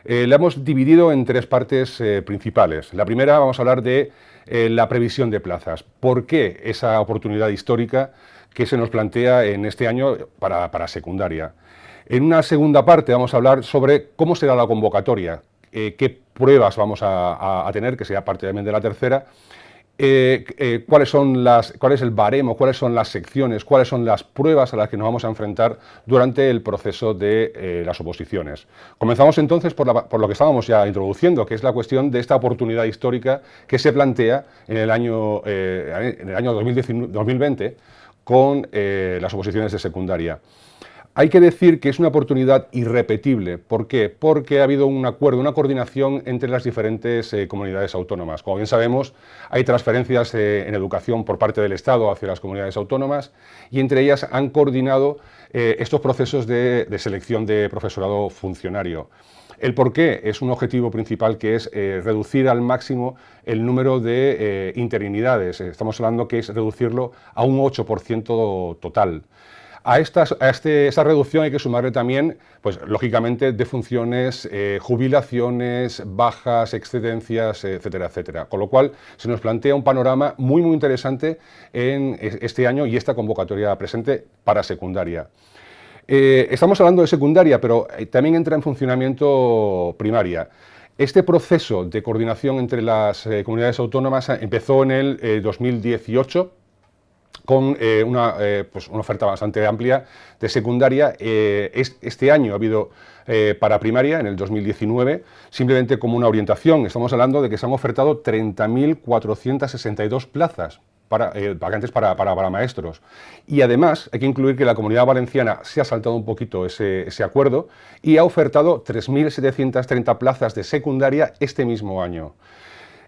La hemos dividido en tres partes principales. La primera, vamos a hablar de la previsión de plazas. ¿Por qué esa oportunidad histórica que se nos plantea en este año para secundaria? En una segunda parte vamos a hablar sobre cómo será la convocatoria, qué pruebas vamos a tener, que sea parte también de la tercera, cuál es el baremo, cuáles son las secciones, cuáles son las pruebas a las que nos vamos a enfrentar durante el proceso de las oposiciones. Comenzamos entonces por lo que estábamos ya introduciendo, que es la cuestión de esta oportunidad histórica que se plantea en el año 2020 con las oposiciones de secundaria. Hay que decir que es una oportunidad irrepetible. ¿Por qué? Porque ha habido un acuerdo, una coordinación entre las diferentes comunidades autónomas. Como bien sabemos, hay transferencias en educación por parte del Estado hacia las comunidades autónomas y entre ellas han coordinado estos procesos de selección de profesorado funcionario. El por qué es un objetivo principal que es reducir al máximo el número de interinidades. Estamos hablando que es reducirlo a un 8% total. A esta reducción hay que sumarle también, pues lógicamente, defunciones, jubilaciones, bajas, excedencias, etcétera, etcétera. Con lo cual se nos plantea un panorama muy interesante en este año y esta convocatoria presente para secundaria. Estamos hablando de secundaria, pero también entra en funcionamiento primaria. Este proceso de coordinación entre las comunidades autónomas empezó en el 2018, con una oferta bastante amplia de secundaria. Este año ha habido para primaria, en el 2019, simplemente como una orientación. Estamos hablando de que se han ofertado 30.462 plazas, vacantes para maestros. Y además hay que incluir que la Comunidad Valenciana se ha saltado un poquito ese acuerdo y ha ofertado 3.730 plazas de secundaria este mismo año.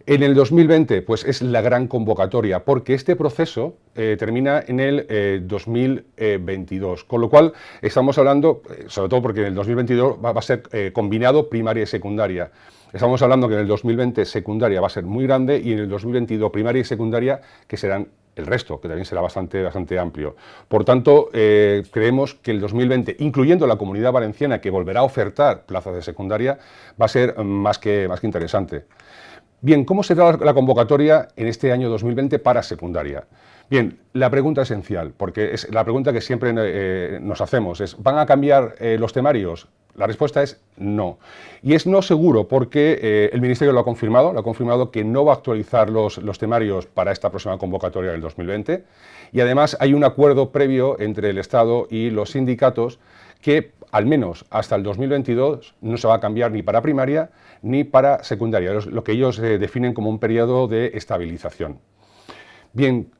En el 2020, pues es la gran convocatoria, porque este proceso termina en el 2022, con lo cual estamos hablando, sobre todo porque en el 2022 va a ser combinado primaria y secundaria. Estamos hablando que en el 2020 secundaria va a ser muy grande y en el 2022 primaria y secundaria que serán el resto, que también será bastante amplio. Por tanto, creemos que el 2020, incluyendo la Comunidad Valenciana, que volverá a ofertar plazas de secundaria, va a ser más que interesante. Bien, ¿cómo será la convocatoria en este año 2020 para secundaria? Bien, la pregunta esencial, porque es la pregunta que siempre nos hacemos, es ¿van a cambiar los temarios? La respuesta es no. Y es no seguro porque el Ministerio lo ha confirmado que no va a actualizar los temarios para esta próxima convocatoria del 2020 y además hay un acuerdo previo entre el Estado y los sindicatos que al menos hasta el 2022 no se va a cambiar ni para primaria ni para secundaria, lo que ellos definen como un periodo de estabilización. Bien,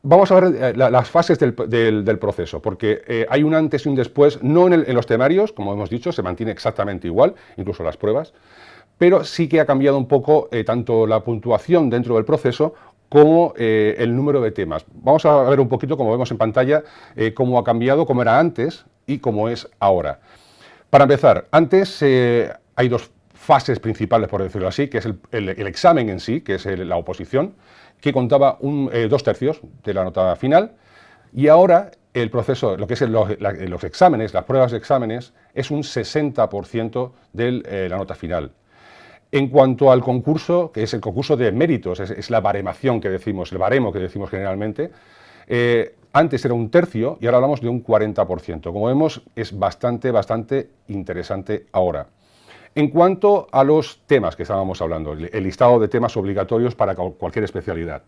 vamos a ver las fases del proceso, porque hay un antes y un después, no en los temarios, como hemos dicho, se mantiene exactamente igual, incluso las pruebas, pero sí que ha cambiado un poco tanto la puntuación dentro del proceso como el número de temas. Vamos a ver un poquito, como vemos en pantalla, cómo ha cambiado, cómo era antes y cómo es ahora. Para empezar, antes hay dos fases principales, por decirlo así, que es el examen en sí, que es la oposición, que contaba 2/3 de la nota final, y ahora el proceso, lo que es los exámenes, las pruebas de exámenes, es un 60% de la nota final. En cuanto al concurso, que es el concurso de méritos, es la baremación que decimos, el baremo que decimos generalmente, antes era 1/3 y ahora hablamos de un 40%. Como vemos, es bastante interesante ahora. En cuanto a los temas que estábamos hablando, el listado de temas obligatorios para cualquier especialidad.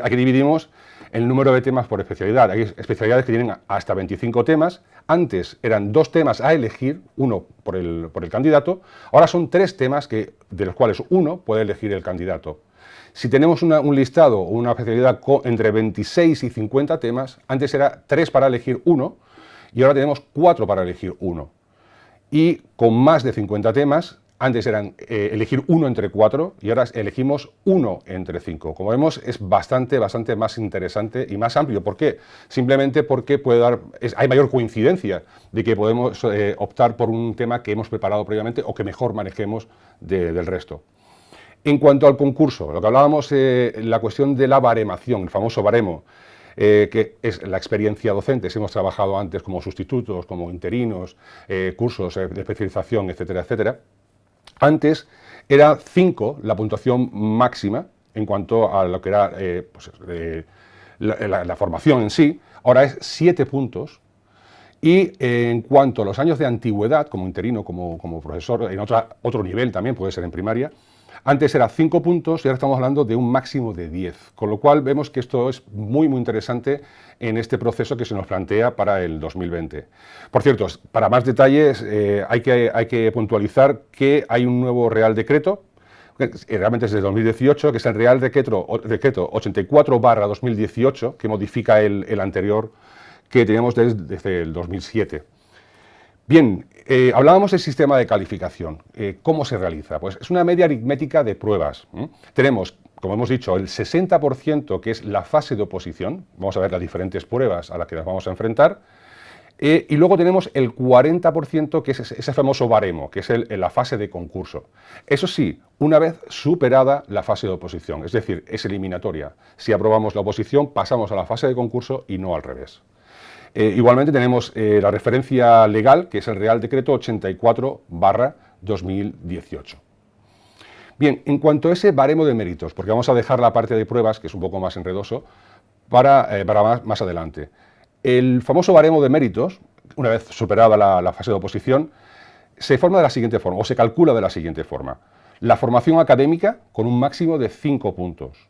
Aquí dividimos el número de temas por especialidad. Hay especialidades que tienen hasta 25 temas. Antes eran 2 temas a elegir, uno por el candidato. Ahora son 3 temas de los cuales uno puede elegir el candidato. Si tenemos un listado o una especialidad entre 26 y 50 temas, antes era 3 para elegir uno y ahora tenemos 4 para elegir uno. Y con más de 50 temas, antes eran elegir uno entre 4 y ahora elegimos uno entre 5. Como vemos, es bastante más interesante y más amplio. ¿Por qué? Simplemente porque hay mayor coincidencia de que podemos optar por un tema que hemos preparado previamente o que mejor manejemos del resto. En cuanto al concurso, lo que hablábamos, la cuestión de la baremación, el famoso baremo. que es la experiencia docente, si hemos trabajado antes como sustitutos, como interinos, cursos de especialización, etcétera, etcétera. Antes era 5 la puntuación máxima en cuanto a lo que era la formación en sí, ahora es 7 puntos. Y en cuanto a los años de antigüedad, como interino, como profesor, en otro nivel también, puede ser en primaria, antes era 5 puntos y ahora estamos hablando de un máximo de 10, con lo cual vemos que esto es muy, muy interesante en este proceso que se nos plantea para el 2020. Por cierto, para más detalles hay que puntualizar que hay un nuevo Real Decreto, realmente es de 2018, que es el Real Decreto 84/2018, que modifica el anterior que teníamos desde el 2007. Bien, hablábamos del sistema de calificación. ¿Cómo se realiza? Pues es una media aritmética de pruebas. Tenemos, como hemos dicho, el 60% que es la fase de oposición. Vamos a ver las diferentes pruebas a las que nos vamos a enfrentar. Y luego tenemos el 40% que es ese famoso baremo, que es la fase de concurso. Eso sí, una vez superada la fase de oposición, es decir, es eliminatoria. Si aprobamos la oposición, pasamos a la fase de concurso y no al revés. Igualmente tenemos la referencia legal, que es el Real Decreto 84/2018. Bien, en cuanto a ese baremo de méritos, porque vamos a dejar la parte de pruebas, que es un poco más enredoso, para más adelante. El famoso baremo de méritos, una vez superada la fase de oposición, se forma de la siguiente forma, o se calcula de la siguiente forma. La formación académica con un máximo de 5 puntos.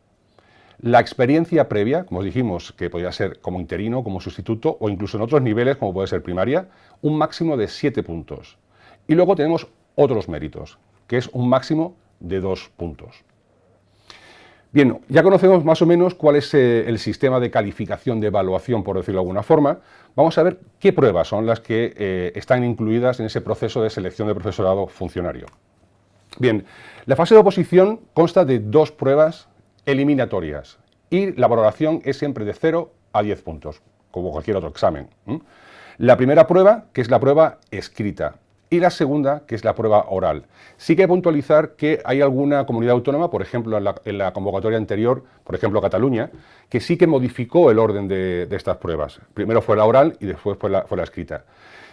La experiencia previa, como os dijimos, que podría ser como interino, como sustituto, o incluso en otros niveles, como puede ser primaria, un máximo de 7 puntos. Y luego tenemos otros méritos, que es un máximo de 2 puntos. Bien, ya conocemos más o menos cuál es el sistema de calificación de evaluación, por decirlo de alguna forma. Vamos a ver qué pruebas son las que están incluidas en ese proceso de selección de profesorado funcionario. Bien, la fase de oposición consta de 2 pruebas eliminatorias y la valoración es siempre de 0 a 10 puntos, como cualquier otro examen. La primera prueba, que es la prueba escrita, y la segunda, que es la prueba oral. Sí que hay que puntualizar que hay alguna comunidad autónoma, por ejemplo, en la convocatoria anterior, por ejemplo, Cataluña, que sí que modificó el orden de estas pruebas. Primero fue la oral y después fue la escrita.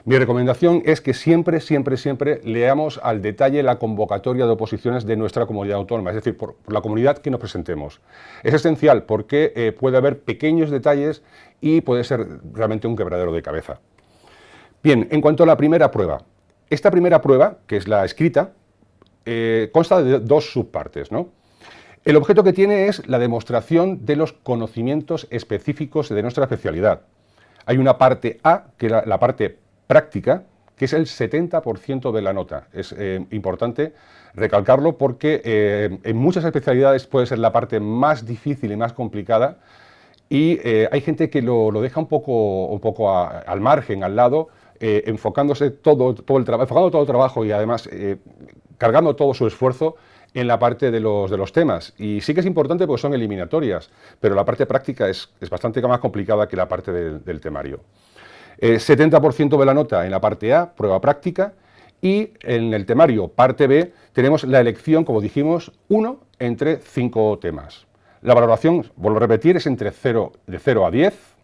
Mi recomendación es que siempre, siempre, siempre leamos al detalle la convocatoria de oposiciones de nuestra comunidad autónoma, es decir, por la comunidad que nos presentemos. Es esencial porque puede haber pequeños detalles y puede ser realmente un quebradero de cabeza. Bien, en cuanto a la primera prueba. Esta primera prueba, que es la escrita, consta de 2 subpartes, ¿no? El objeto que tiene es la demostración de los conocimientos específicos de nuestra especialidad. Hay una parte A, que es la parte práctica, que es el 70% de la nota. Es importante recalcarlo porque en muchas especialidades puede ser la parte más difícil y más complicada y hay gente que lo deja un poco al margen, al lado, enfocándose enfocando todo el trabajo y además cargando todo su esfuerzo en la parte de los temas. Y sí que es importante porque son eliminatorias, pero la parte práctica es bastante más complicada que la parte del temario. 70% de la nota en la parte A, prueba práctica, y en el temario, parte B, tenemos la elección, como dijimos, 1 entre 5 temas. La valoración, vuelvo a repetir, es de 0 a 10,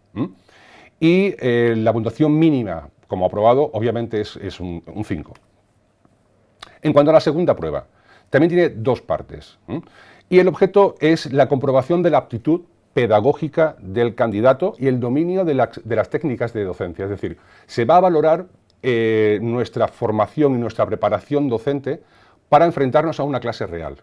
y la puntuación mínima como aprobado, obviamente, es un 5. En cuanto a la segunda prueba, también tiene 2 partes, y el objeto es la comprobación de la aptitud pedagógica del candidato y el dominio de las técnicas de docencia. Es decir, se va a valorar nuestra formación y nuestra preparación docente para enfrentarnos a una clase real.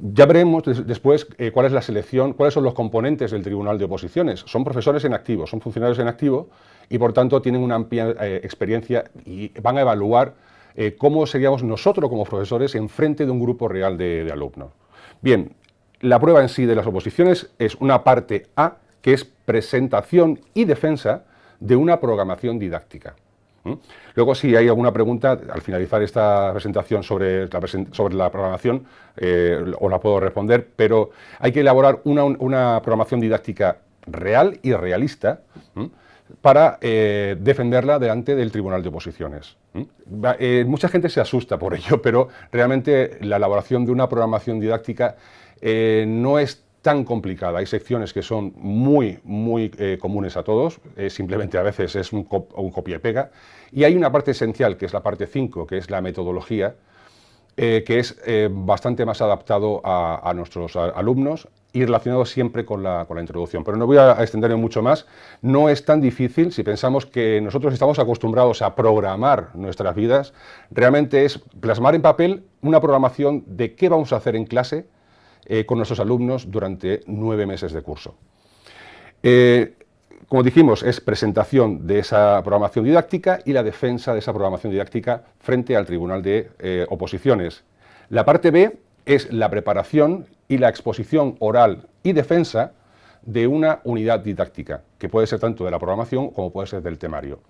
Ya veremos después cuál es la selección, cuáles son los componentes del Tribunal de Oposiciones. Son profesores en activo, son funcionarios en activo y por tanto tienen una amplia experiencia y van a evaluar cómo seríamos nosotros como profesores en frente de un grupo real de alumnos. Bien, la prueba en sí de las oposiciones es una parte A, que es presentación y defensa de una programación didáctica. Luego, si hay alguna pregunta, al finalizar esta presentación sobre la programación, os la puedo responder, pero hay que elaborar una programación didáctica real y realista para defenderla delante del Tribunal de Oposiciones. Mucha gente se asusta por ello, pero realmente la elaboración de una programación didáctica no es tan complicada. Hay secciones que son muy comunes a todos, simplemente a veces es un copia y pega, y hay una parte esencial, que es la parte 5, que es la metodología, que es bastante más adaptado a nuestros alumnos y relacionado siempre con la introducción. Pero no voy a extenderme mucho más. No es tan difícil. Si pensamos que nosotros estamos acostumbrados a programar nuestras vidas, realmente es plasmar en papel una programación de qué vamos a hacer en clase con nuestros alumnos durante 9 meses de curso. Como dijimos, es presentación de esa programación didáctica y la defensa de esa programación didáctica frente al Tribunal de Oposiciones. La parte B es la preparación y la exposición oral y defensa de una unidad didáctica, que puede ser tanto de la programación como puede ser del temario.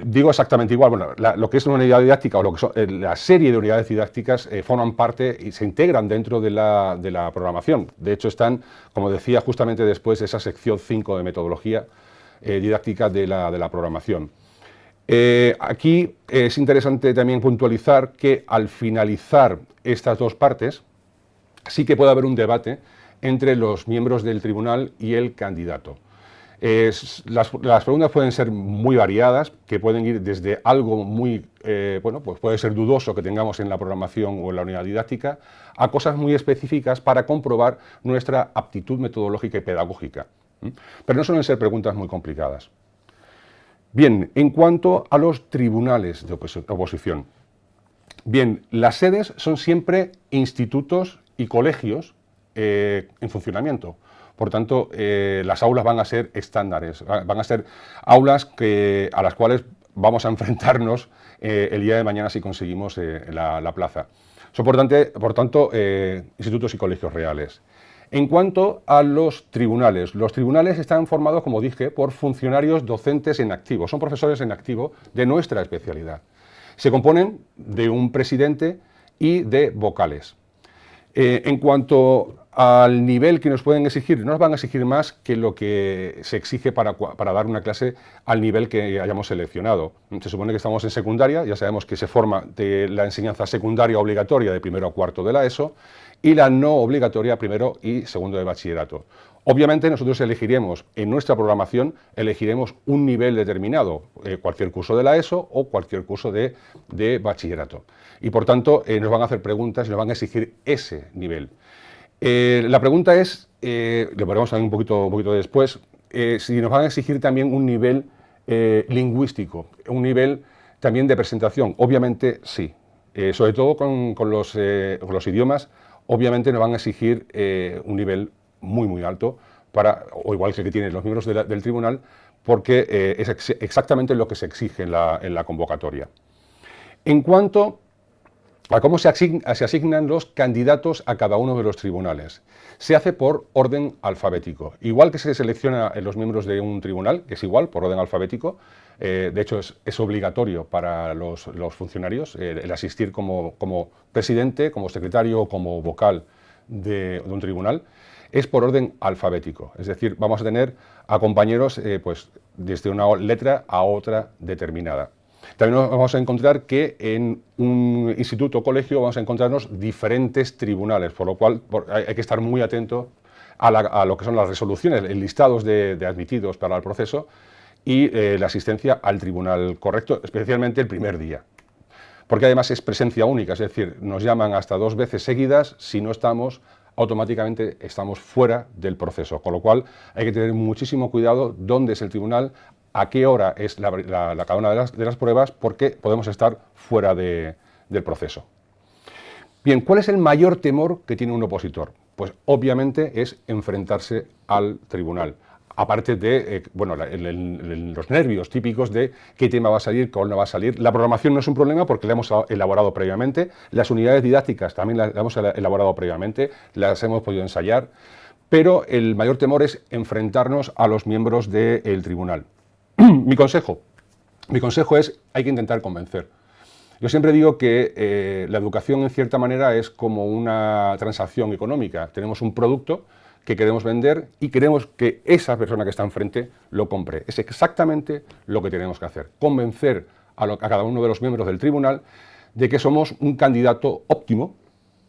Digo exactamente igual, bueno, lo que es una unidad didáctica o lo que son, la serie de unidades didácticas forman parte y se integran dentro de la programación. De hecho, están, como decía, justamente después de esa sección 5 de metodología didáctica de la programación. Aquí es interesante también puntualizar que al finalizar estas dos partes, sí que puede haber un debate entre los miembros del tribunal y el candidato. Las preguntas pueden ser muy variadas, que pueden ir desde algo muy, pues puede ser dudoso que tengamos en la programación o en la unidad didáctica, a cosas muy específicas para comprobar nuestra aptitud metodológica y pedagógica. Pero no suelen ser preguntas muy complicadas. Bien, en cuanto a los tribunales de oposición. Bien, las sedes son siempre institutos y colegios en funcionamiento. Por tanto, las aulas van a ser estándares, van a ser aulas a las cuales vamos a enfrentarnos el día de mañana si conseguimos la plaza. Son, por tanto, institutos y colegios reales. En cuanto a los tribunales están formados, como dije, por funcionarios docentes en activo, son profesores en activo de nuestra especialidad. Se componen de un presidente y de vocales. En cuanto al nivel que nos pueden exigir, no nos van a exigir más que lo que se exige para dar una clase al nivel que hayamos seleccionado. Se supone que estamos en secundaria, ya sabemos que se forma de la enseñanza secundaria obligatoria de primero a cuarto de la ESO y la no obligatoria primero y segundo de bachillerato. Obviamente nosotros elegiremos, en nuestra programación, elegiremos un nivel determinado, cualquier curso de la ESO o cualquier curso de bachillerato. Y por tanto nos van a hacer preguntas y nos van a exigir ese nivel. La pregunta es, lo veremos también un poquito después, si nos van a exigir también un nivel lingüístico, un nivel también de presentación. Obviamente sí, sobre todo con los idiomas, obviamente nos van a exigir un nivel muy alto, o igual que el que tienen los miembros del tribunal, porque es exactamente lo que se exige en la convocatoria. En cuanto a cómo se asignan los candidatos a cada uno de los tribunales. Se hace por orden alfabético. Igual que se selecciona los miembros de un tribunal, que es igual, por orden alfabético, de hecho es obligatorio para los funcionarios el asistir como presidente, como secretario o como vocal de un tribunal, es por orden alfabético. Es decir, vamos a tener a compañeros pues, desde una letra a otra determinada. También vamos a encontrar que en un instituto o colegio vamos a encontrarnos diferentes tribunales, por lo cual hay que estar muy atento a lo que son las resoluciones, listados de admitidos para el proceso y la asistencia al tribunal correcto, especialmente el primer día. Porque además es presencia única, es decir, nos llaman hasta 2 veces seguidas, si no estamos, automáticamente estamos fuera del proceso, con lo cual hay que tener muchísimo cuidado dónde es el tribunal, a qué hora es cada una de las pruebas, porque podemos estar fuera del proceso. Bien, ¿cuál es el mayor temor que tiene un opositor? Pues obviamente es enfrentarse al tribunal. Aparte de los nervios típicos de qué tema va a salir, cuál no va a salir. La programación no es un problema porque la hemos elaborado previamente. Las unidades didácticas también las hemos elaborado previamente, las hemos podido ensayar. Pero el mayor temor es enfrentarnos a los miembros del tribunal. Mi consejo es, hay que intentar convencer. Yo siempre digo que la educación en cierta manera es como una transacción económica. Tenemos un producto que queremos vender y queremos que esa persona que está enfrente lo compre. Es exactamente lo que tenemos que hacer, convencer a cada uno de los miembros del tribunal de que somos un candidato óptimo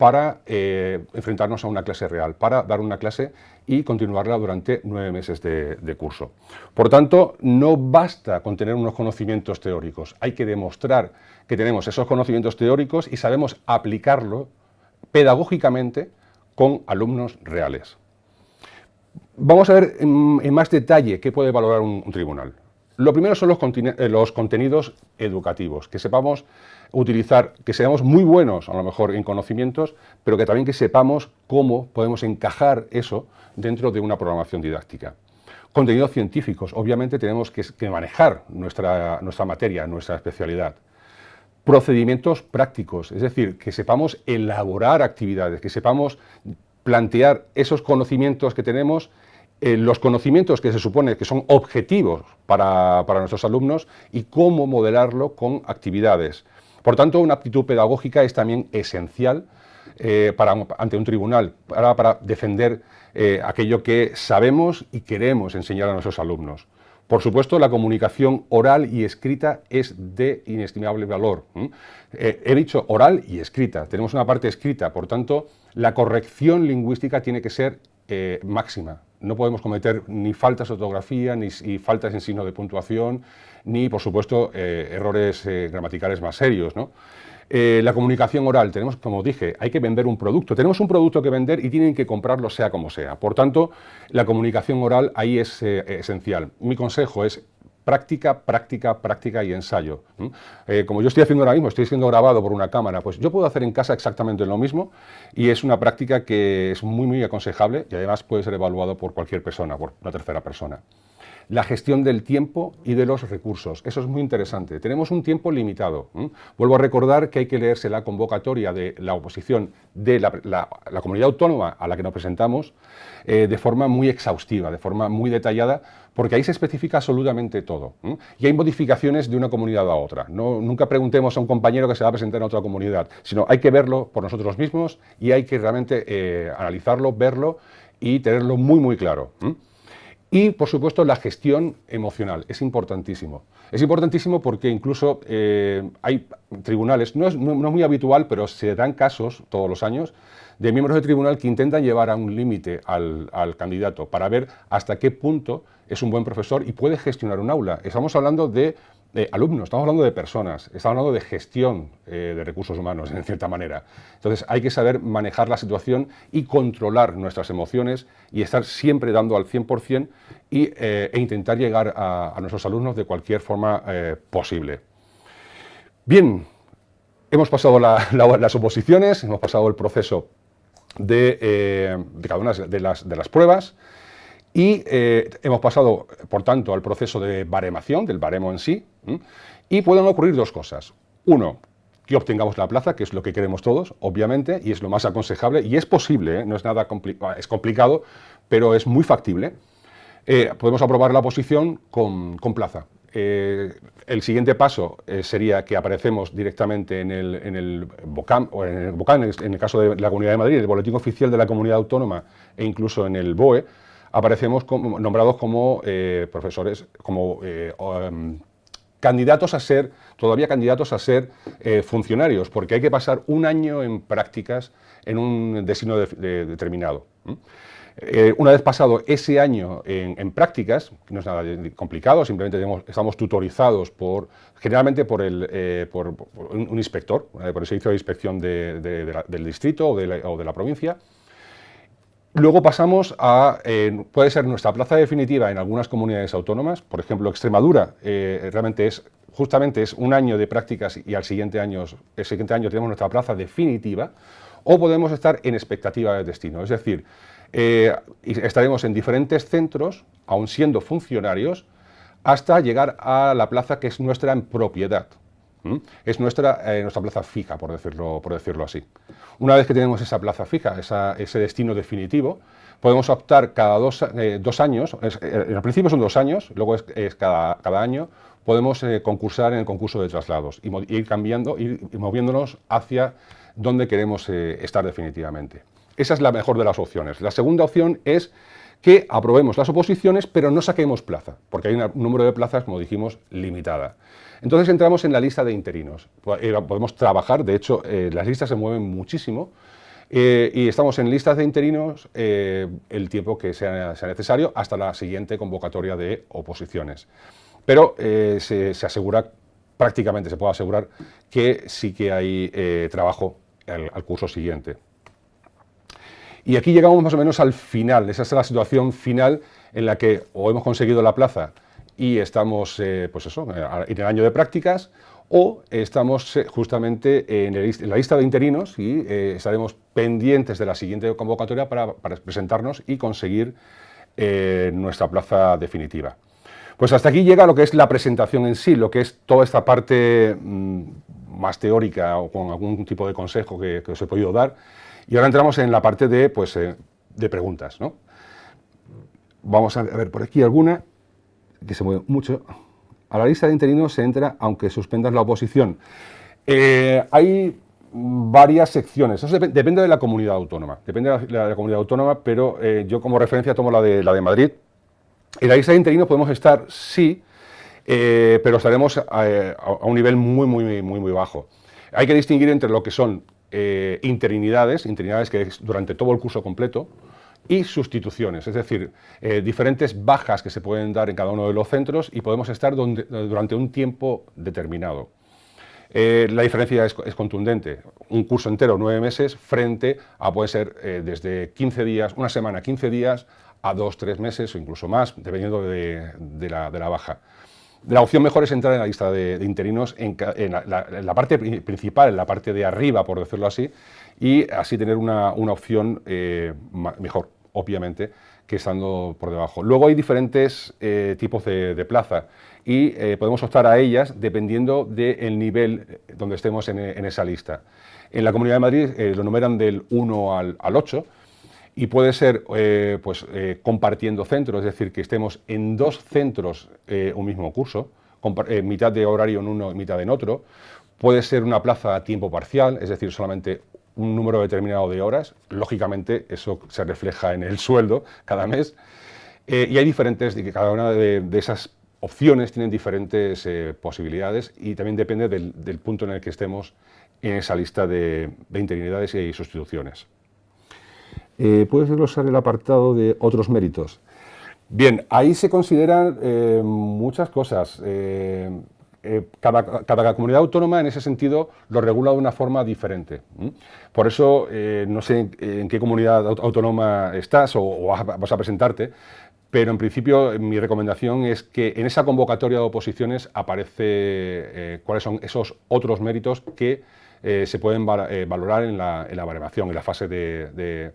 para enfrentarnos a una clase real, para dar una clase y continuarla durante 9 meses de curso. Por tanto, no basta con tener unos conocimientos teóricos, hay que demostrar que tenemos esos conocimientos teóricos y sabemos aplicarlo pedagógicamente con alumnos reales. Vamos a ver en más detalle qué puede valorar un tribunal. Lo primero son los contenidos educativos, que sepamos utilizar, que seamos muy buenos a lo mejor en conocimientos, pero que también que sepamos cómo podemos encajar eso dentro de una programación didáctica. Contenidos científicos, obviamente tenemos que manejar nuestra materia, nuestra especialidad. Procedimientos prácticos, es decir, que sepamos elaborar actividades, que sepamos plantear esos conocimientos que tenemos, los conocimientos que se supone que son objetivos para nuestros alumnos y cómo modelarlo con actividades. Por tanto, una aptitud pedagógica es también esencial ante un tribunal para defender aquello que sabemos y queremos enseñar a nuestros alumnos. Por supuesto, la comunicación oral y escrita es de inestimable valor. He dicho oral y escrita, tenemos una parte escrita, por tanto, la corrección lingüística tiene que ser máxima. No podemos cometer ni faltas de ortografía, ni faltas en signo de puntuación, ni, por supuesto, errores gramaticales más serios, ¿no? La comunicación oral, tenemos, como dije, hay que vender un producto. Tenemos un producto que vender y tienen que comprarlo sea como sea. Por tanto, la comunicación oral ahí es esencial. Mi consejo es práctica, práctica, práctica y ensayo. Como yo estoy haciendo ahora mismo, estoy siendo grabado por una cámara, pues yo puedo hacer en casa exactamente lo mismo y es una práctica que es muy, muy aconsejable y además puede ser evaluado por cualquier persona, por una tercera persona. La gestión del tiempo y de los recursos, eso es muy interesante. Tenemos un tiempo limitado. Vuelvo a recordar que hay que leerse la convocatoria de la oposición de la comunidad autónoma a la que nos presentamos de forma muy exhaustiva, de forma muy detallada, porque ahí se especifica absolutamente todo. Y hay modificaciones de una comunidad a otra. Nunca preguntemos a un compañero que se va a presentar en otra comunidad, sino hay que verlo por nosotros mismos y hay que realmente analizarlo, verlo y tenerlo muy, muy claro. Y, por supuesto, la gestión emocional es importantísimo. Es importantísimo porque incluso hay tribunales, no es muy habitual, pero se dan casos todos los años de miembros de tribunal que intentan llevar a un límite al candidato para ver hasta qué punto es un buen profesor y puede gestionar un aula. Estamos hablando de alumnos, estamos hablando de personas, estamos hablando de gestión de recursos humanos, en cierta manera. Entonces hay que saber manejar la situación y controlar nuestras emociones y estar siempre dando al 100% e intentar llegar a nuestros alumnos de cualquier forma posible. Bien, hemos pasado las oposiciones, hemos pasado el proceso de cada una de las pruebas. Y hemos pasado, por tanto, al proceso de baremación, del baremo en sí, y pueden ocurrir dos cosas. Uno, que obtengamos la plaza, que es lo que queremos todos, obviamente, y es lo más aconsejable, y es posible, no es nada es complicado, pero es muy factible. Podemos aprobar la oposición con plaza. El siguiente paso sería que aparecemos directamente en el BOCAM, o en el BOCAM, en el caso de la Comunidad de Madrid, el Boletín Oficial de la Comunidad Autónoma, e incluso en el BOE, aparecemos nombrados como profesores, como candidatos a ser, todavía candidatos a ser funcionarios, porque hay que pasar un año en prácticas en un destino determinado. Una vez pasado ese año en prácticas, no es nada complicado, simplemente estamos tutorizados generalmente por un inspector, por el servicio de inspección del distrito o de la provincia. Luego pasamos puede ser nuestra plaza definitiva en algunas comunidades autónomas, por ejemplo Extremadura, realmente justamente es un año de prácticas y el siguiente año tenemos nuestra plaza definitiva, o podemos estar en expectativa de destino, es decir, estaremos en diferentes centros, aun siendo funcionarios, hasta llegar a la plaza que es nuestra en propiedad. Es nuestra plaza fija, por decirlo así. Una vez que tenemos esa plaza fija, ese destino definitivo, podemos optar cada dos años, al principio son 2 años, luego es cada año, podemos concursar en el concurso de traslados y ir cambiando, ir moviéndonos hacia donde queremos estar definitivamente. Esa es la mejor de las opciones. La segunda opción es que aprobemos las oposiciones, pero no saquemos plaza, porque hay un número de plazas, como dijimos, limitada. Entonces entramos en la lista de interinos. Podemos trabajar, de hecho, las listas se mueven muchísimo. Y estamos en listas de interinos el tiempo que sea necesario hasta la siguiente convocatoria de oposiciones. Pero se asegura, prácticamente se puede asegurar, que sí que hay trabajo al curso siguiente. Y aquí llegamos más o menos al final. Esa es la situación final en la que o hemos conseguido la plaza y estamos pues eso, en el año de prácticas, o estamos justamente en la lista de interinos y estaremos pendientes de la siguiente convocatoria para presentarnos y conseguir nuestra plaza definitiva. Pues hasta aquí llega lo que es la presentación en sí, lo que es toda esta parte más teórica o con algún tipo de consejo que os he podido dar. Y ahora entramos en la parte de, pues, de preguntas, ¿no? Vamos a ver por aquí alguna que se mueve mucho. A la lista de interinos se entra aunque suspendas la oposición. Hay varias secciones, eso depende de la comunidad autónoma, depende de la comunidad autónoma, pero yo como referencia tomo la de Madrid. En la lista de interinos podemos estar, sí, pero estaremos a un nivel muy bajo. Hay que distinguir entre lo que son interinidades que es durante todo el curso completo, y sustituciones, es decir, diferentes bajas que se pueden dar en cada uno de los centros y podemos estar durante un tiempo determinado. La diferencia es contundente, un curso entero, 9 meses, frente a puede ser desde 15 días, una semana, 15 días, a 2, 3 meses o incluso más, dependiendo de la baja. La opción mejor es entrar en la lista de interinos en la parte principal, en la parte de arriba, por decirlo así, y así tener una opción mejor, obviamente, que estando por debajo. Luego hay diferentes tipos de plaza y podemos optar a ellas dependiendo del nivel donde estemos en esa lista. En la Comunidad de Madrid lo numeran del 1 al 8, y puede ser compartiendo centros, es decir, que estemos en 2 centros un mismo curso, mitad de horario en uno y mitad en otro. Puede ser una plaza a tiempo parcial, es decir, solamente un número determinado de horas. Lógicamente, eso se refleja en el sueldo cada mes. Y hay diferentes, cada una de esas opciones tienen diferentes posibilidades y también depende del punto en el que estemos en esa lista de interinidades y sustituciones. ¿Puedes desglosar el apartado de otros méritos? Bien, ahí se consideran muchas cosas. Cada comunidad autónoma en ese sentido lo regula de una forma diferente. Por eso, no sé en qué comunidad autónoma estás o vas a presentarte, pero en principio mi recomendación es que en esa convocatoria de oposiciones aparece cuáles son esos otros méritos que se pueden valorar en la baremación, en la fase de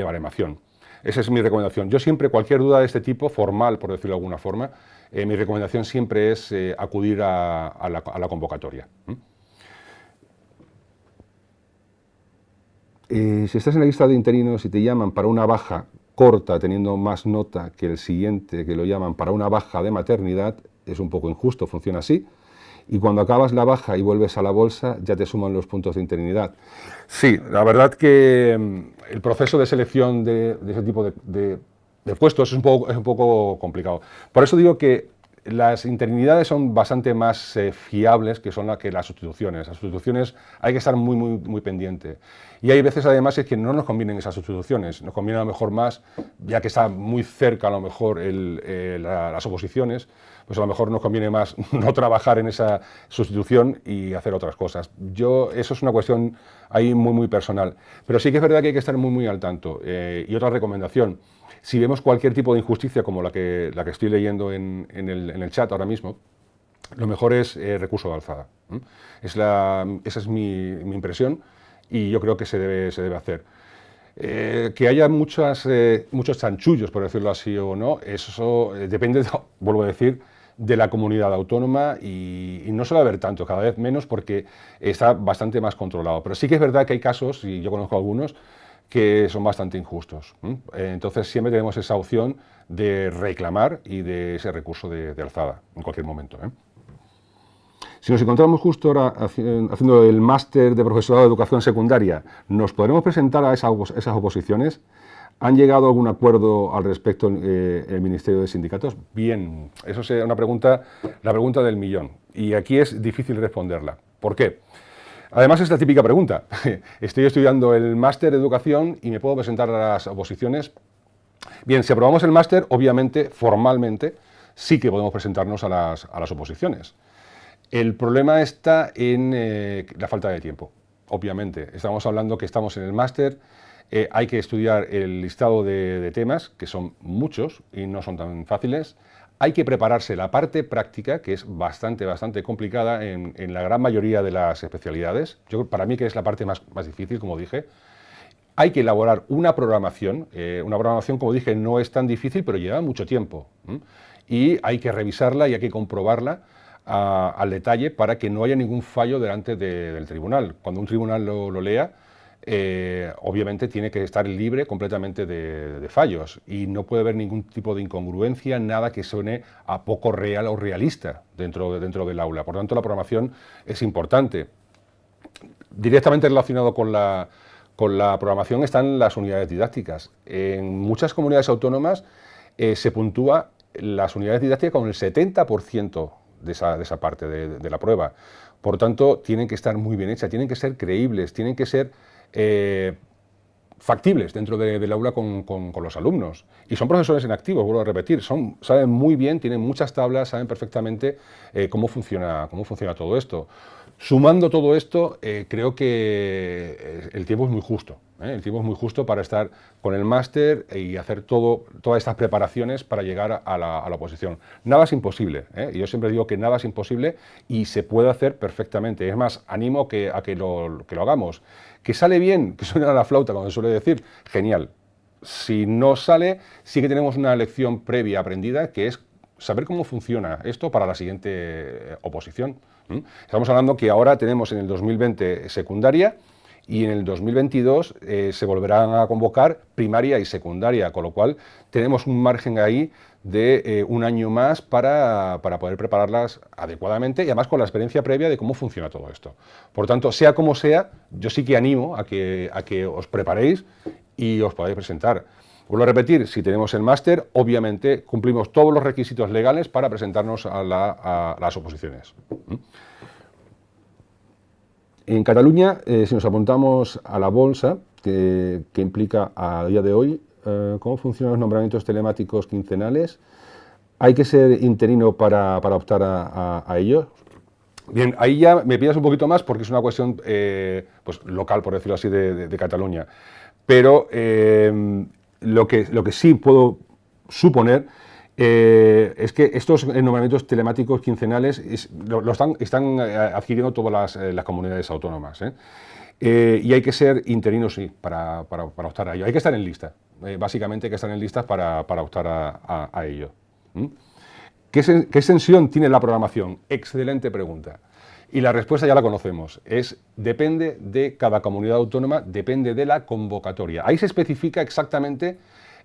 baremación. Esa es mi recomendación. Yo siempre, cualquier duda de este tipo, formal, por decirlo de alguna forma, mi recomendación siempre es acudir a la convocatoria. Si estás en la lista de interinos y te llaman para una baja corta, teniendo más nota que el siguiente, que lo llaman para una baja de maternidad, es un poco injusto, funciona así. Y cuando acabas la baja y vuelves a la bolsa, ya te suman los puntos de interinidad. Sí, la verdad que el proceso de selección de ese tipo de puestos es un poco complicado. Por eso digo que las interinidades son bastante más fiables que las sustituciones. Las sustituciones hay que estar muy pendiente. Y hay veces además es que no nos convienen esas sustituciones, nos conviene a lo mejor más, ya que está muy cerca a lo mejor las oposiciones, pues a lo mejor nos conviene más no trabajar en esa sustitución y hacer otras cosas. Eso es una cuestión ahí muy personal. Pero sí que es verdad que hay que estar muy al tanto. Y otra recomendación, si vemos cualquier tipo de injusticia como la que estoy leyendo en el chat ahora mismo, lo mejor es recurso de alzada. Esa es mi impresión y yo creo que se debe hacer. Que haya muchos chanchullos, por decirlo así o no, eso depende, vuelvo a decir, de la comunidad autónoma y no suele haber tanto, cada vez menos porque está bastante más controlado. Pero sí que es verdad que hay casos, y yo conozco algunos, que son bastante injustos. Entonces siempre tenemos esa opción de reclamar y de ese recurso de alzada en cualquier momento. Si nos encontramos justo ahora haciendo el máster de profesorado de educación secundaria, ¿nos podremos presentar a esas oposiciones? ¿Han llegado a algún acuerdo al respecto el Ministerio de Sindicatos? Bien, eso es la pregunta del millón. Y aquí es difícil responderla. ¿Por qué? Además es la típica pregunta. Estoy estudiando el máster de educación y me puedo presentar a las oposiciones. Bien, si aprobamos el máster, obviamente, formalmente, sí que podemos presentarnos a las oposiciones. El problema está en la falta de tiempo, obviamente. Estamos hablando que estamos en el máster, hay que estudiar el listado de temas, que son muchos y no son tan fáciles. Hay que prepararse la parte práctica, que es bastante complicada en la gran mayoría de las especialidades. Para mí que es la parte más difícil, como dije. Hay que elaborar una programación, como dije, no es tan difícil, pero lleva mucho tiempo. Y hay que revisarla y hay que comprobarla al detalle para que no haya ningún fallo delante del tribunal. Cuando un tribunal lo lea, obviamente tiene que estar libre completamente de fallos y no puede haber ningún tipo de incongruencia, nada que suene a poco real o realista dentro del aula. Por tanto, la programación es importante. Directamente relacionado con la programación están las unidades didácticas. En muchas comunidades autónomas se puntúa las unidades didácticas con el 70% de esa parte de la prueba. Por tanto, tienen que estar muy bien hechas, tienen que ser creíbles, tienen que ser factibles dentro del aula con los alumnos. Y son profesores en activo, vuelvo a repetir, saben muy bien, tienen muchas tablas, saben perfectamente cómo funciona todo esto. Sumando todo esto, creo que el tiempo es muy justo. El tiempo es muy justo para estar con el máster y hacer todas estas preparaciones para llegar a la oposición. Nada es imposible. Yo siempre digo que nada es imposible y se puede hacer perfectamente. Es más, animo a que lo hagamos. Que sale bien, que suena a la flauta, como se suele decir, genial. Si no sale, sí que tenemos una lección previa aprendida, que es saber cómo funciona esto para la siguiente oposición. Estamos hablando que ahora tenemos en el 2020 secundaria y en el 2022 se volverán a convocar primaria y secundaria, con lo cual tenemos un margen ahí de un año más para poder prepararlas adecuadamente y además con la experiencia previa de cómo funciona todo esto. Por tanto, sea como sea, yo sí que animo a que os preparéis y os podáis presentar. Vuelvo a repetir, si tenemos el máster, obviamente cumplimos todos los requisitos legales para presentarnos a las oposiciones. En Cataluña, si nos apuntamos a la bolsa, que implica a día de hoy cómo funcionan los nombramientos telemáticos quincenales, ¿hay que ser interino para optar a ellos? Bien, ahí ya me pillas un poquito más porque es una cuestión pues, local, por decirlo así, de Cataluña. Pero lo que sí puedo suponer es que estos nombramientos telemáticos quincenales están adquiriendo todas las comunidades autónomas. Y hay que ser interino, sí, para optar a ello. Hay que estar en lista. Básicamente hay que estar en listas para optar a ello. ¿Qué extensión tiene la programación? Excelente pregunta. Y la respuesta ya la conocemos. Depende de cada comunidad autónoma, depende de la convocatoria. Ahí se especifica exactamente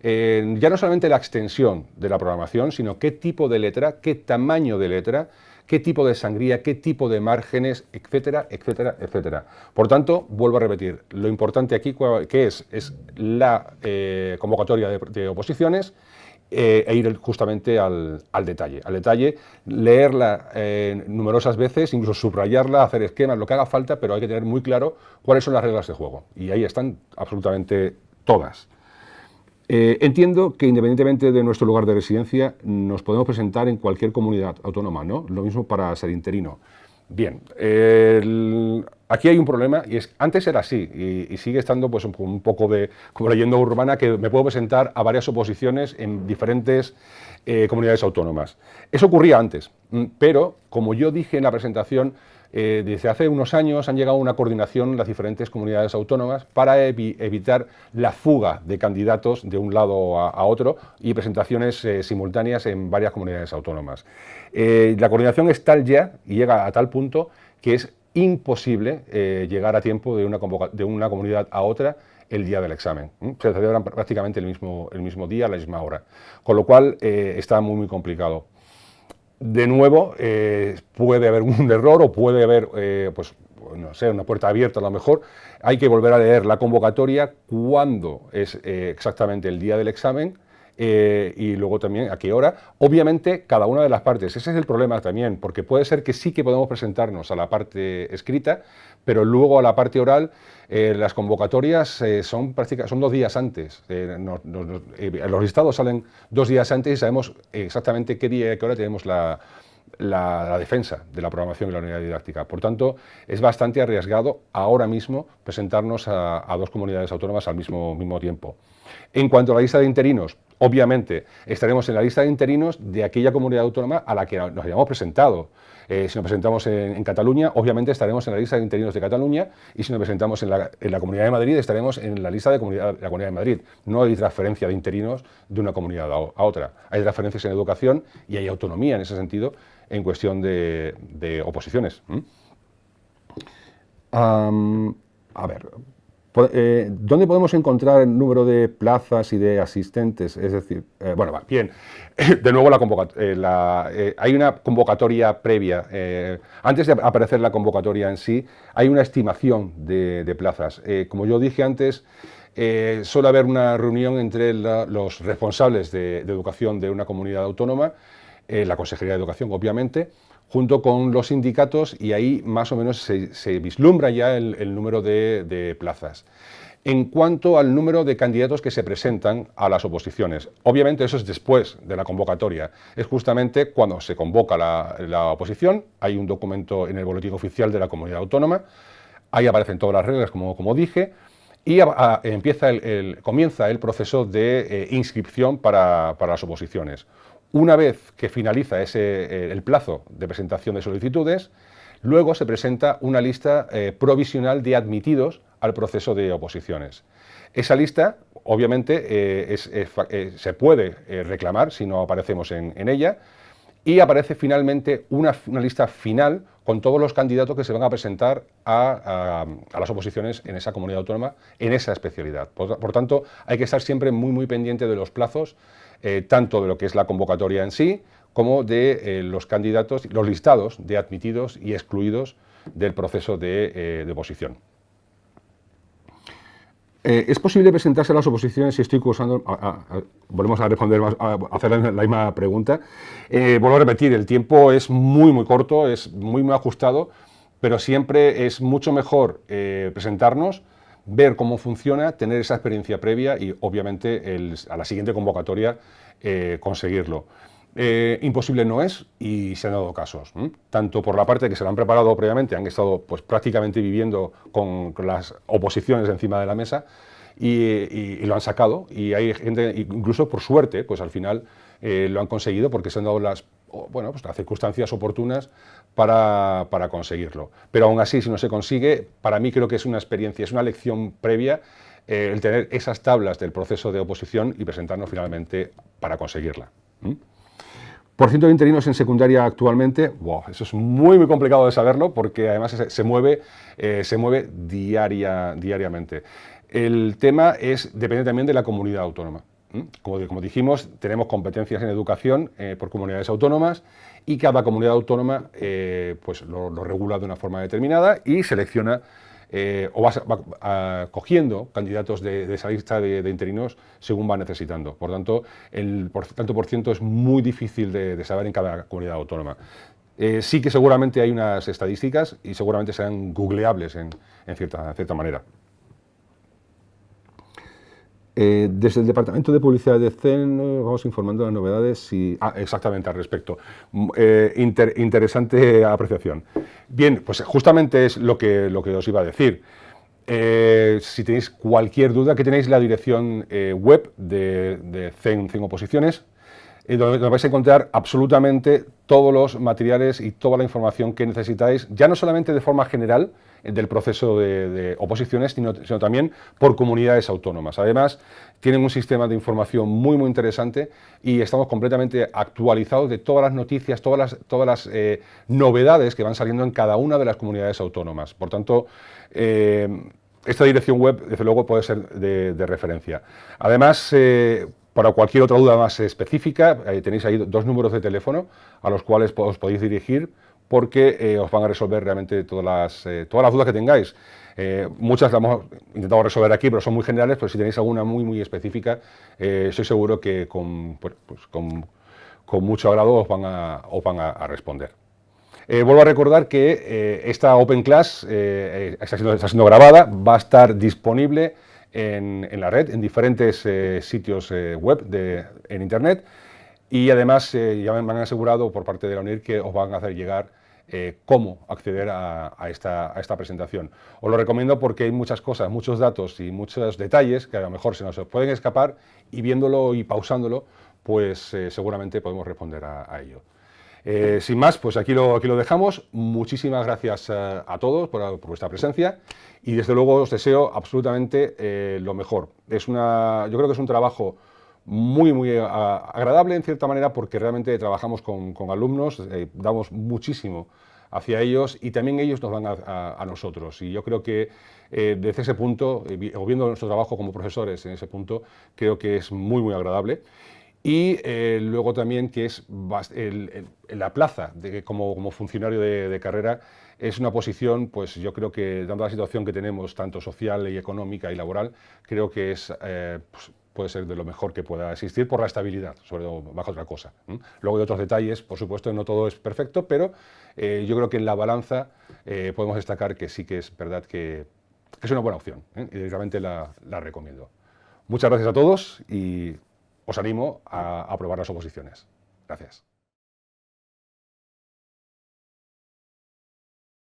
ya no solamente la extensión de la programación, sino qué tipo de letra, qué tamaño de letra, qué tipo de sangría, qué tipo de márgenes, etcétera, etcétera, etcétera. Por tanto, vuelvo a repetir, lo importante aquí que es la convocatoria de oposiciones e ir justamente al detalle, leerla numerosas veces, incluso subrayarla, hacer esquemas, lo que haga falta, pero hay que tener muy claro cuáles son las reglas de juego. Y ahí están absolutamente todas. Entiendo que independientemente de nuestro lugar de residencia nos podemos presentar en cualquier comunidad autónoma, ¿no? Lo mismo para ser interino. Bien, aquí hay un problema y antes era así y sigue estando pues un poco como leyenda urbana que me puedo presentar a varias oposiciones en diferentes comunidades autónomas. Eso ocurría antes, pero como yo dije en la presentación, desde hace unos años han llegado a una coordinación las diferentes comunidades autónomas para evitar la fuga de candidatos de un lado a otro y presentaciones simultáneas en varias comunidades autónomas. La coordinación es tal ya y llega a tal punto que es imposible llegar a tiempo de una comunidad a otra el día del examen. Se celebran prácticamente el mismo día, a la misma hora. Con lo cual está muy complicado. De nuevo, puede haber un error o puede haber, pues, no sé, una puerta abierta a lo mejor. Hay que volver a leer la convocatoria, cuándo es exactamente el día del examen y luego también a qué hora. Obviamente, cada una de las partes. Ese es el problema también, porque puede ser que sí que podemos presentarnos a la parte escrita, pero luego a la parte oral las convocatorias son 2 días antes. Los listados salen 2 días antes y sabemos exactamente qué día y a qué hora tenemos la defensa de la programación y la unidad didáctica. Por tanto, es bastante arriesgado ahora mismo presentarnos a 2 comunidades autónomas al mismo tiempo. En cuanto a la lista de interinos, obviamente estaremos en la lista de interinos de aquella comunidad autónoma a la que nos hayamos presentado. Si nos presentamos en Cataluña, obviamente estaremos en la lista de interinos de Cataluña, y si nos presentamos en la Comunidad de Madrid, estaremos en la lista de la Comunidad de Madrid. No hay transferencia de interinos de una comunidad a otra. Hay transferencias en educación y hay autonomía en ese sentido en cuestión de oposiciones. A ver, ¿dónde podemos encontrar el número de plazas y de asistentes? Es decir, bueno, bien, de nuevo hay una convocatoria previa. Antes de aparecer la convocatoria en sí, hay una estimación de plazas. Como yo dije antes, suele haber una reunión entre los responsables de educación de una comunidad autónoma, la Consejería de Educación, obviamente, junto con los sindicatos, y ahí más o menos se vislumbra ya el número de plazas. En cuanto al número de candidatos que se presentan a las oposiciones, obviamente eso es después de la convocatoria, es justamente cuando se convoca la oposición, hay un documento en el boletín oficial de la comunidad autónoma, ahí aparecen todas las reglas, como dije, y comienza el proceso de inscripción para las oposiciones. Una vez que finaliza el plazo de presentación de solicitudes, luego se presenta una lista provisional de admitidos al proceso de oposiciones. Esa lista, obviamente, se puede reclamar si no aparecemos en ella, y aparece finalmente una lista final con todos los candidatos que se van a presentar a las oposiciones en esa comunidad autónoma, en esa especialidad. Por tanto, hay que estar siempre muy pendiente de los plazos, tanto de lo que es la convocatoria en sí, como de los candidatos, los listados de admitidos y excluidos del proceso de oposición. ¿Es posible presentarse a las oposiciones si estoy cursando? Volvemos a responder, a hacer la misma pregunta. Vuelvo a repetir, el tiempo es muy corto, es muy ajustado, pero siempre es mucho mejor presentarnos, ver cómo funciona, tener esa experiencia previa y, obviamente, a la siguiente convocatoria conseguirlo. Imposible no es, y se han dado casos, tanto por la parte que se lo han preparado previamente, han estado pues prácticamente viviendo con las oposiciones encima de la mesa y lo han sacado, y hay gente, incluso por suerte, pues al final lo han conseguido porque se han dado las circunstancias oportunas para conseguirlo. Pero aún así, si no se consigue, para mí creo que es una experiencia, es una lección previa el tener esas tablas del proceso de oposición y presentarnos finalmente para conseguirla. Por ciento de interinos en secundaria actualmente, eso es muy complicado de saberlo, porque además se mueve diariamente. El tema depende también de la comunidad autónoma. Como dijimos, tenemos competencias en educación por comunidades autónomas, y cada comunidad autónoma pues lo regula de una forma determinada y selecciona o va cogiendo candidatos de esa lista de interinos según va necesitando. Por tanto, el tanto por ciento es muy difícil de saber en cada comunidad autónoma. Sí que seguramente hay unas estadísticas y seguramente serán googleables en cierta manera. Desde el Departamento de Publicidad de CEN vamos informando de las novedades y... exactamente, al respecto. Interesante apreciación. Bien, pues justamente es lo que os iba a decir. Si tenéis cualquier duda, que tenéis la dirección web de CEN Oposiciones, donde vais a encontrar absolutamente todos los materiales y toda la información que necesitáis, ya no solamente de forma general del proceso de oposiciones, sino también por comunidades autónomas. Además, tienen un sistema de información muy interesante y estamos completamente actualizados de todas las noticias, todas las novedades que van saliendo en cada una de las comunidades autónomas. Por tanto, esta dirección web, desde luego, puede ser de referencia. Además, para cualquier otra duda más específica, tenéis ahí 2 números de teléfono a los cuales os podéis dirigir porque os van a resolver realmente todas las dudas que tengáis. Muchas las hemos intentado resolver aquí, pero son muy generales, pero si tenéis alguna muy específica, estoy seguro que con mucho agrado os van a responder. Vuelvo a recordar que esta Open Class está siendo grabada, va a estar disponible en la red, en diferentes sitios web en Internet, y además ya me han asegurado por parte de la UNIR que os van a hacer llegar cómo acceder a esta presentación. Os lo recomiendo porque hay muchas cosas, muchos datos y muchos detalles que a lo mejor se nos pueden escapar, y viéndolo y pausándolo, pues seguramente podemos responder a ello. Sin más, pues aquí lo dejamos. Muchísimas gracias a todos por vuestra presencia, y desde luego os deseo absolutamente lo mejor. Yo creo que es un trabajo muy agradable en cierta manera, porque realmente trabajamos con alumnos, damos muchísimo hacia ellos y también ellos nos dan a nosotros, y yo creo que desde ese punto, o viendo nuestro trabajo como profesores en ese punto, creo que es muy agradable. Y luego también que es la plaza como funcionario de carrera es una posición, pues yo creo que, dando la situación que tenemos, tanto social y económica y laboral, creo que pues, puede ser de lo mejor que pueda existir, por la estabilidad, sobre todo, bajo otra cosa. Luego hay otros detalles, por supuesto, no todo es perfecto, pero yo creo que en la balanza podemos destacar que sí que es verdad que es una buena opción, y realmente la recomiendo. Muchas gracias a todos y os animo a aprobar las oposiciones. Gracias.